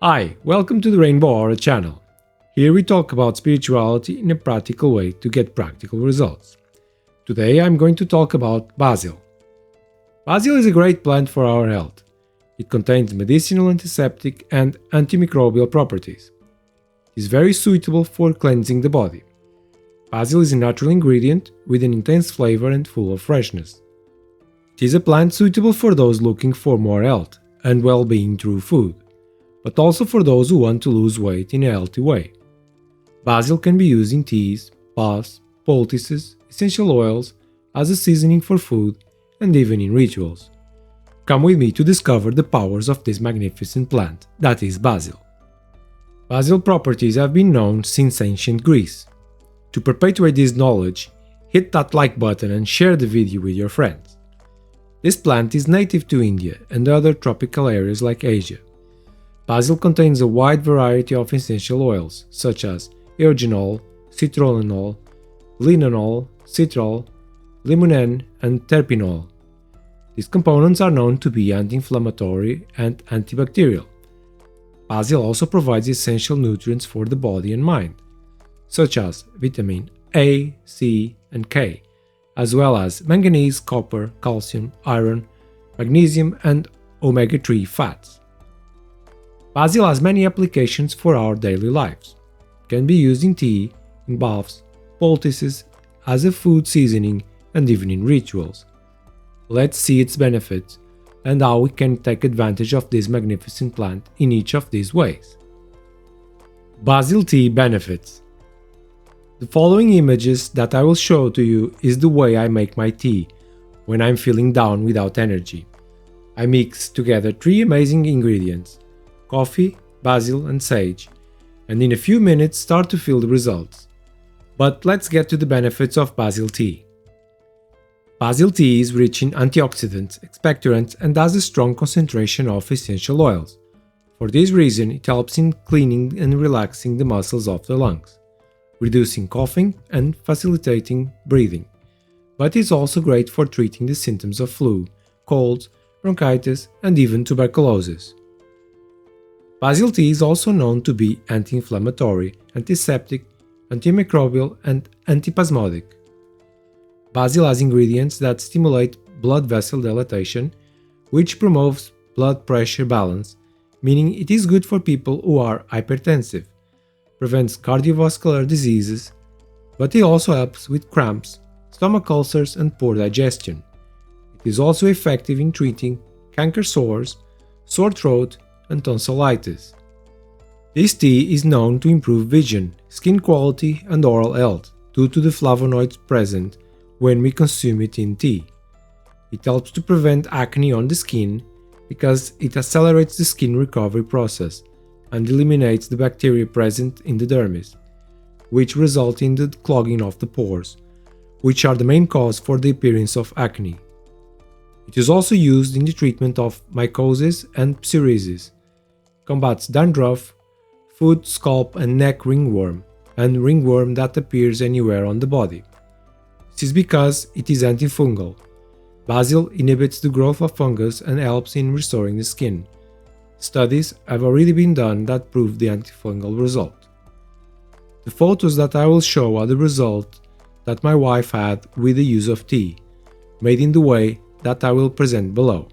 Hi, welcome to the Rainbow Aura channel. Here we talk about spirituality in a practical way to get practical results. Today I'm going to talk about basil. Basil is a great plant for our health. It contains medicinal, antiseptic, and antimicrobial properties. It is very suitable for cleansing the body. Basil is a natural ingredient with an intense flavor and full of freshness. It is a plant suitable for those looking for more health and well-being through food, but also for those who want to lose weight in a healthy way. Basil can be used in teas, baths, poultices, essential oils, as a seasoning for food, and even in rituals. Come with me to discover the powers of this magnificent plant, that is basil. Basil properties have been known since ancient Greece. To perpetuate this knowledge, hit that like button and share the video with your friends. This plant is native to India and other tropical areas like Asia. Basil contains a wide variety of essential oils, such as eugenol, citronellol, linalool, citral, limonene, and terpinol. These components are known to be anti-inflammatory and antibacterial. Basil also provides essential nutrients for the body and mind, such as vitamin A, C, and K, as well as manganese, copper, calcium, iron, magnesium, and omega-3 fats. Basil has many applications for our daily lives. It can be used in tea, in baths, poultices, as a food seasoning, and even in rituals. Let's see its benefits and how we can take advantage of this magnificent plant in each of these ways. Basil tea benefits. The following images that I will show to you is the way I make my tea when I'm feeling down without energy. I mix together 3 amazing ingredients: coffee, basil, and sage, and in a few minutes start to feel the results. But let's get to the benefits of basil tea. Basil tea is rich in antioxidants, expectorants, and has a strong concentration of essential oils. For this reason, it helps in cleaning and relaxing the muscles of the lungs, reducing coughing and facilitating breathing. But it's also great for treating the symptoms of flu, colds, bronchitis, and even tuberculosis. Basil tea is also known to be anti-inflammatory, antiseptic, antimicrobial, and antispasmodic. Basil has ingredients that stimulate blood vessel dilatation, which promotes blood pressure balance, meaning it is good for people who are hypertensive, prevents cardiovascular diseases, but it also helps with cramps, stomach ulcers, and poor digestion. It is also effective in treating canker sores, sore throat, and tonsillitis. This tea is known to improve vision, skin quality, and oral health due to the flavonoids present when we consume it in tea. It helps to prevent acne on the skin because it accelerates the skin recovery process and eliminates the bacteria present in the dermis, which result in the clogging of the pores, which are the main cause for the appearance of acne. It is also used in the treatment of mycosis and psoriasis, combats dandruff, foot, scalp, and neck ringworm, and ringworm that appears anywhere on the body. This is because it is antifungal. Basil inhibits the growth of fungus and helps in restoring the skin. Studies have already been done that prove the antifungal result. The photos that I will show are the result that my wife had with the use of tea, made in the way that I will present below.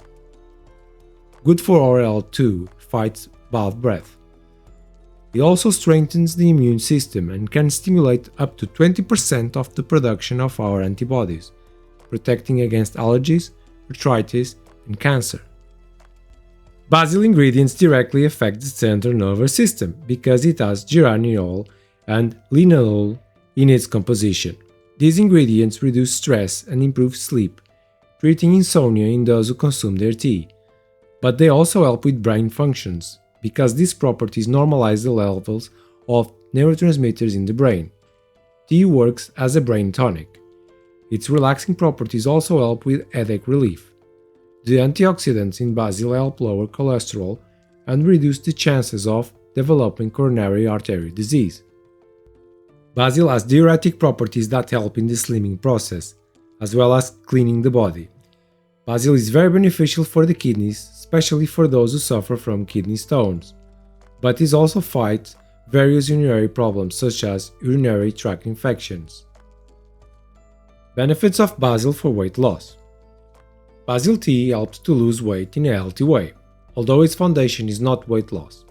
Good for our health too, fights bad breath. It also strengthens the immune system and can stimulate up to 20% of the production of our antibodies, protecting against allergies, arthritis, and cancer. Basil ingredients directly affect the central nervous system because it has geraniol and linalool in its composition. These ingredients reduce stress and improve sleep, treating insomnia in those who consume their tea. But they also help with brain functions, because these properties normalize the levels of neurotransmitters in the brain. Tea works as a brain tonic. Its relaxing properties also help with headache relief. The antioxidants in basil help lower cholesterol and reduce the chances of developing coronary artery disease. Basil has diuretic properties that help in the slimming process, as well as cleaning the body. Basil is very beneficial for the kidneys, especially for those who suffer from kidney stones. but it also fights various urinary problems such as urinary tract infections. Benefits of basil for weight loss. Basil tea helps to lose weight in a healthy way, although its foundation is not weight loss.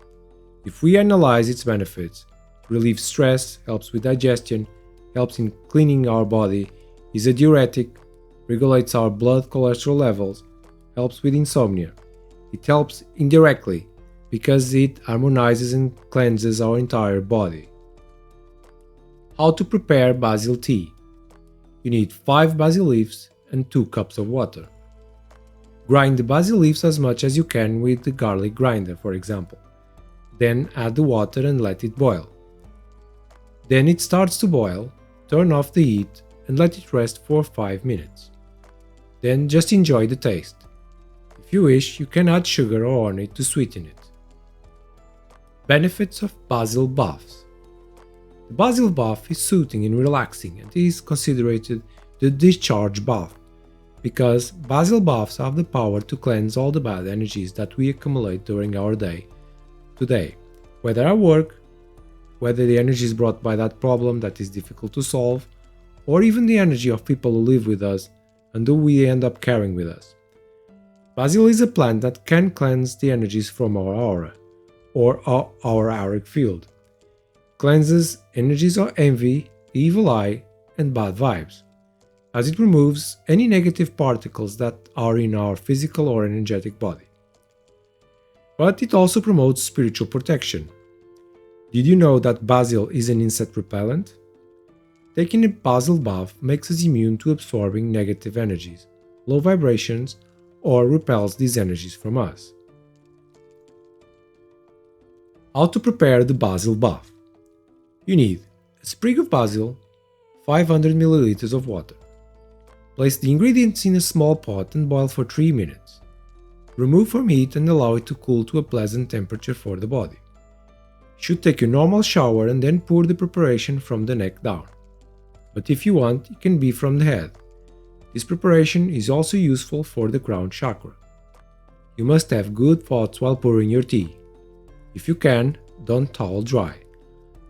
If we analyze its benefits, it relieves stress, helps with digestion, helps in cleaning our body, is a diuretic, regulates our blood cholesterol levels, helps with insomnia. It helps indirectly because it harmonizes and cleanses our entire body. How to prepare basil tea. You need 5 basil leaves and 2 cups of water. Grind the basil leaves as much as you can with the garlic grinder, for example. Then add the water and let it boil. Then it starts to boil, turn off the heat and let it rest for 5 minutes. Then just enjoy the taste. If you wish, you can add sugar or honey to sweeten it. Benefits of basil baths. The basil bath is soothing and relaxing and is considered the discharge bath because basil baths have the power to cleanse all the bad energies that we accumulate during our day today, whether at work, whether the energy is brought by that problem that is difficult to solve, or even the energy of people who live with us and who we end up carrying with us. Basil is a plant that can cleanse the energies from our aura, or our auric field. Cleanses energies of envy, the evil eye, and bad vibes, as it removes any negative particles that are in our physical or energetic body. But it also promotes spiritual protection. Did you know that basil is an insect repellent? Taking a basil bath makes us immune to absorbing negative energies, low vibrations, or repels these energies from us. How to prepare the basil bath. You need a sprig of basil, 500 ml of water. Place the ingredients in a small pot and boil for 3 minutes. Remove from heat and allow it to cool to a pleasant temperature for the body. You should take a normal shower and then pour the preparation from the neck down. But if you want, it can be from the head. This preparation is also useful for the crown chakra. You must have good thoughts while pouring your tea. If you can, don't towel dry.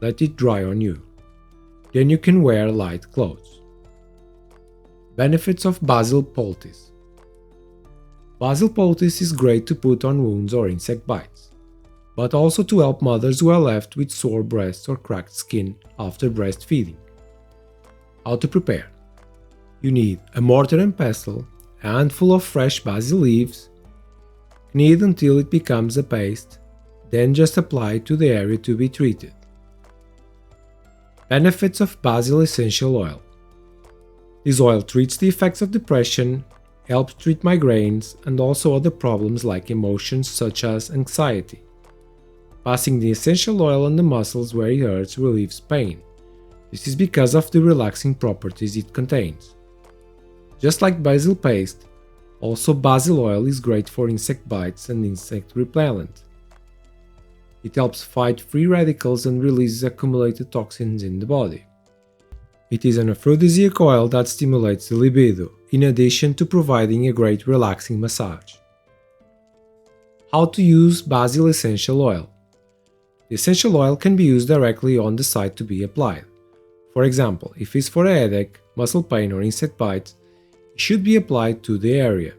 Let it dry on you. Then you can wear light clothes. Benefits of basil poultice. Basil poultice is great to put on wounds or insect bites, but also to help mothers who are left with sore breasts or cracked skin after breastfeeding. How to prepare. You need a mortar and pestle, a handful of fresh basil leaves, knead until it becomes a paste, then just apply to the area to be treated. Benefits of basil essential oil. This oil treats the effects of depression, helps treat migraines, and also other problems like emotions such as anxiety. Passing the essential oil on the muscles where it hurts relieves pain. This is because of the relaxing properties it contains. Just like basil paste, also basil oil is great for insect bites and insect repellent. It helps fight free radicals and releases accumulated toxins in the body. It is an aphrodisiac oil that stimulates the libido, in addition to providing a great relaxing massage. How to use basil essential oil. The essential oil can be used directly on the site to be applied. For example, if it's for a headache, muscle pain or insect bites, it should be applied to the area.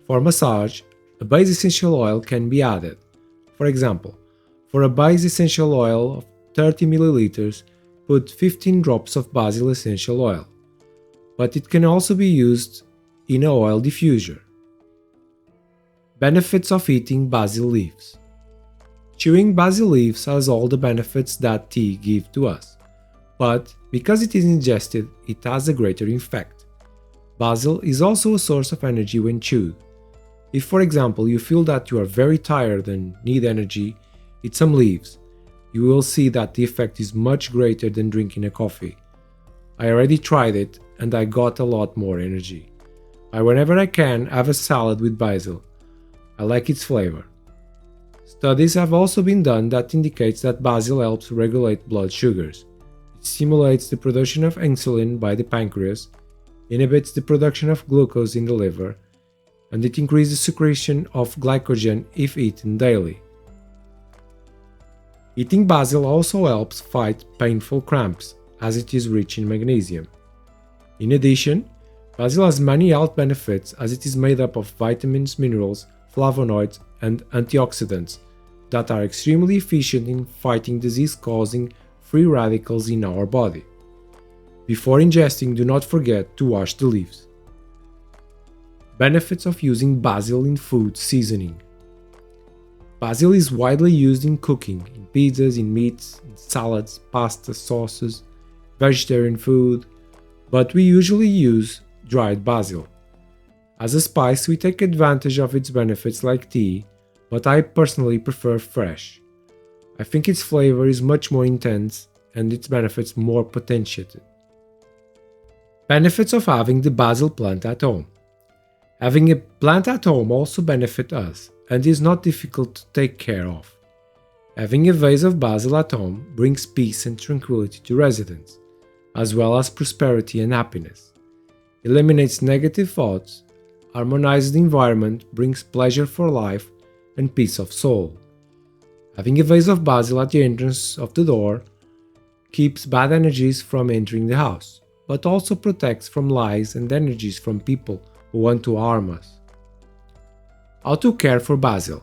For massage, a base essential oil can be added. For example, for a base essential oil of 30 ml, put 15 drops of basil essential oil, but it can also be used in an oil diffuser. Benefits of eating basil leaves. Chewing basil leaves has all the benefits that tea gives to us, but because it is ingested, it has a greater effect. Basil is also a source of energy when chewed. If, for example, you feel that you are very tired and need energy, eat some leaves. You will see that the effect is much greater than drinking a coffee. I already tried it and I got a lot more energy. Whenever I can, have a salad with basil. I like its flavor. Studies have also been done that indicates that basil helps regulate blood sugars. It stimulates the production of insulin by the pancreas, inhibits the production of glucose in the liver, and it increases secretion of glycogen if eaten daily. Eating basil also helps fight painful cramps, as it is rich in magnesium. In addition, basil has many health benefits as it is made up of vitamins, minerals, flavonoids, and antioxidants that are extremely efficient in fighting disease-causing free radicals in our body. Before ingesting, do not forget to wash the leaves. Benefits of using basil in food seasoning. Basil is widely used in cooking, in pizzas, in meats, in salads, pasta, sauces, vegetarian food, but we usually use dried basil. As a spice, we take advantage of its benefits like tea, but I personally prefer fresh. I think its flavor is much more intense and its benefits more potentiated. Benefits of having the basil plant at home. Having a plant at home also benefits us and is not difficult to take care of. Having a vase of basil at home brings peace and tranquility to residents, as well as prosperity and happiness. Eliminates negative thoughts, harmonizes the environment, brings pleasure for life and peace of soul. Having a vase of basil at the entrance of the door keeps bad energies from entering the house, but also protects from lies and energies from people who want to harm us. How to care for basil.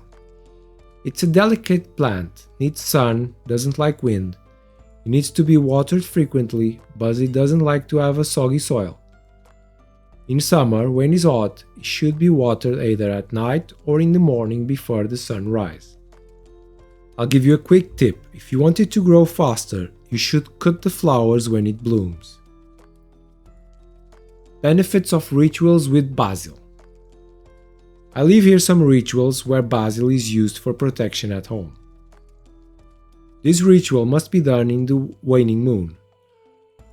It's a delicate plant, needs sun, doesn't like wind. It needs to be watered frequently, but it doesn't like to have a soggy soil. In summer, when it's hot, it should be watered either at night or in the morning before the sun rises. I'll give you a quick tip. If you want it to grow faster, you should cut the flowers when it blooms. Benefits of rituals with basil. I leave here some rituals where basil is used for protection at home. This ritual must be done in the waning moon.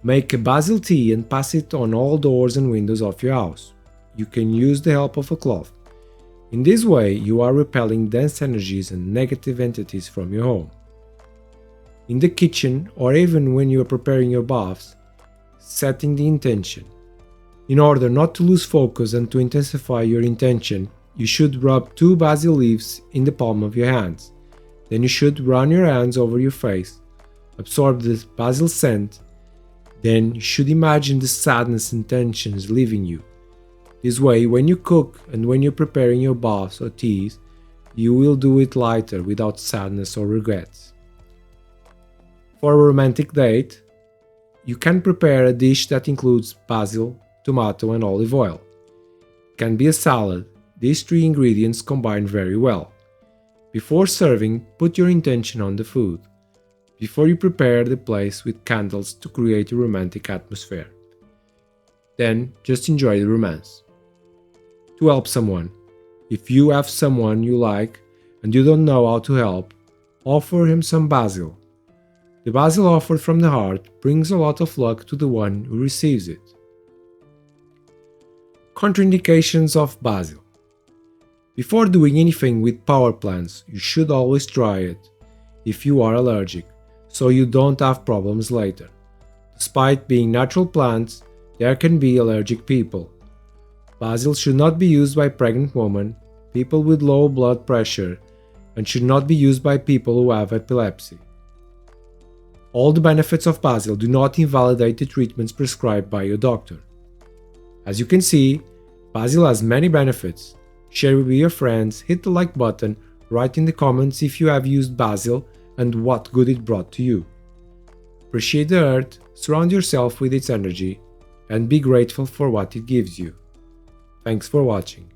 Make a basil tea and pass it on all doors and windows of your house. You can use the help of a cloth. In this way, you are repelling dense energies and negative entities from your home. In the kitchen, or even when you are preparing your baths, setting the intention. In order not to lose focus and to intensify your intention, you should rub 2 basil leaves in the palm of your hands. Then you should run your hands over your face, absorb the basil scent. Then you should imagine the sadness and tensions leaving you. This way, when you cook and when you're preparing your baths or teas, you will do it lighter without sadness or regrets. For a romantic date, you can prepare a dish that includes basil, tomato and olive oil. It can be a salad. These 3 ingredients combine very well. Before serving, put your intention on the food. Before you prepare the place with candles to create a romantic atmosphere. Then just enjoy the romance. To help someone. If you have someone you like and you don't know how to help, offer him some basil. The basil offered from the heart brings a lot of luck to the one who receives it. Contraindications of basil. Before doing anything with power plants, you should always try it if you are allergic, so you don't have problems later. Despite being natural plants, there can be allergic people. Basil should not be used by pregnant women, people with low blood pressure, and should not be used by people who have epilepsy. All the benefits of basil do not invalidate the treatments prescribed by your doctor. As you can see, basil has many benefits. Share it with your friends, hit the like button, write in the comments if you have used basil and what good it brought to you. Appreciate the earth, surround yourself with its energy, and be grateful for what it gives you. Thanks for watching.